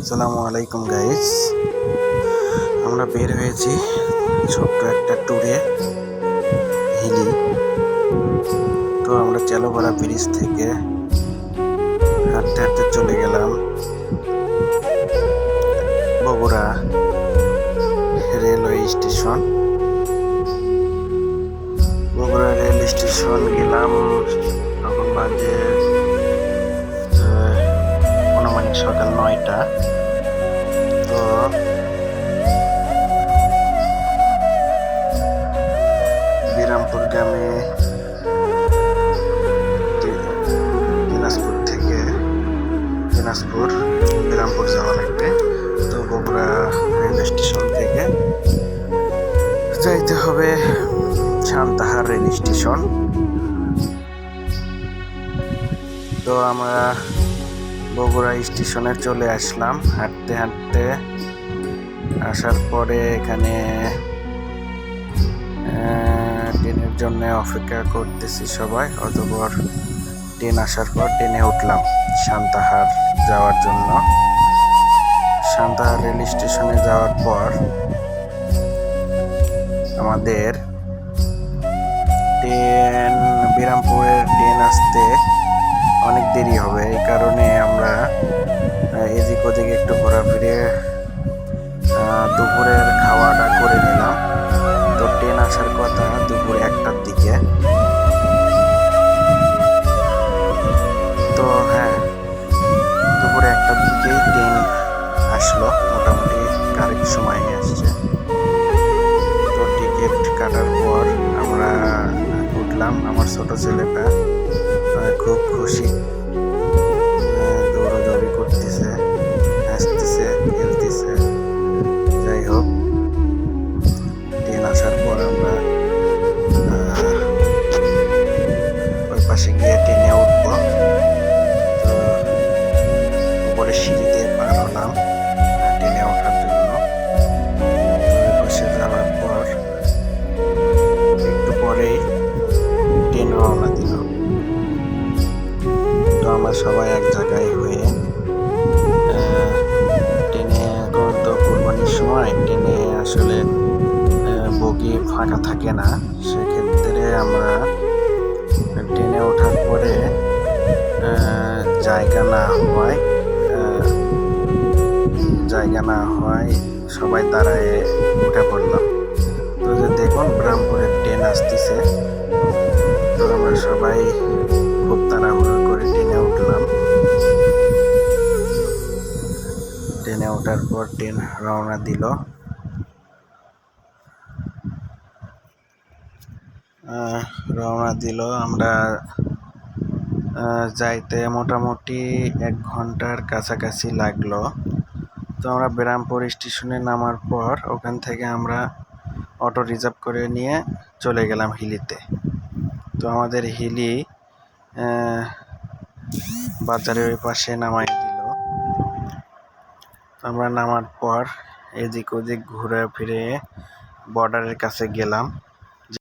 আসসালামু আলাইকুম গাইস, আমরা বের হয়েছি ছোট্ট একটা ট্যুরে হিলি। তো আমরা চালোপাড়া ব্রিজ থেকে হাঁটতে হাঁটতে চলে গেলাম Bogura railway station. Bogura rail station গেলাম, তখন বাজে অনুমানিক সকাল 9টা। তো বিরামপুর গ্রামে দিনাজপুর বিরামপুর যাওয়া লাগবে। তো বগুড়া রেল স্টেশন থেকে যাইতে হবে সান্তাহার রেল স্টেশন। তো আমরা বগুড়া স্টেশনে চলে আসলাম হাঁটতে হাঁটতে। আসার পরে এখানে ট্রেনের জন্য অপেক্ষা করতেছি সবাই। অতঃপর ট্রেন আসার পর ট্রেনে উঠলাম সান্তাহার যাওয়ার জন্য। সান্তাহার রেল স্টেশনে যাওয়ার পর আমাদের ট্রেন বিরামপুরের ট্রেন আসতে অনেক দেরি হবে। এই কারণে আমরা এদিক ওদিক একটু ঘোরাফিরে দুপুরের খাওয়াটা করে নিলাম। তো ট্রেন আসার কথা দুপুর 1টার দিকে। তো হ্যাঁ, দুপুর 1টার দিকেই ট্রেন আসলো, মোটামুটি কারেক্ট সময় আসছে। তো টিকিট কাটার পর আমরা উঠলাম। আমার ছোট ছেলেটা খুব খুশি, দৌড়াদৌড়ি করতেছে, হাসতেছে, খেলতেছে। যাই হোক, ট্রেন আসার পর আমরা ওই পাশে গিয়ে ট্রেনে উঠবো। তো উপরে সিঁড়ি দিয়ে পার হলাম ট্রেনে ওঠার জন্য। ওই পাশে যাওয়ার পর একটু পরেই ট্রেন রওনা দিল। তো আমরা সবাই এক জায়গায় হয়ে ট্রেনে, এখন তো কুরবানির সময় ট্রেনে আসলে বগি ফাঁকা থাকে না। সেক্ষেত্রে আমরা ট্রেনে ওঠার পরে জায়গা না হয় সবাই দাঁড়ায় উঠে পড়লাম। তো যে দেখুন বিরামপুরের ট্রেন আসতেছে। তো আমরা সবাই খুব তাড়াহুড়ো করে ট্রেনে উঠলাম। ট্রেনে ওঠার পর ট্রেন রওনা দিল। আমরা যাইতে মোটামুটি 1 ঘন্টার কাছাকাছি লাগলো। তো আমরা বিরামপুর স্টেশনে নামার পর ওখান থেকে আমরা অটো রিজার্ভ করে নিয়ে চলে গেলাম হিলিতে। তো আমাদের হিলি বাজারের ওই পাশে নামাই দিল। আমরা নামার পর এদিক ওদিক ঘুরে ফিরে বর্ডারের কাছে গেলাম।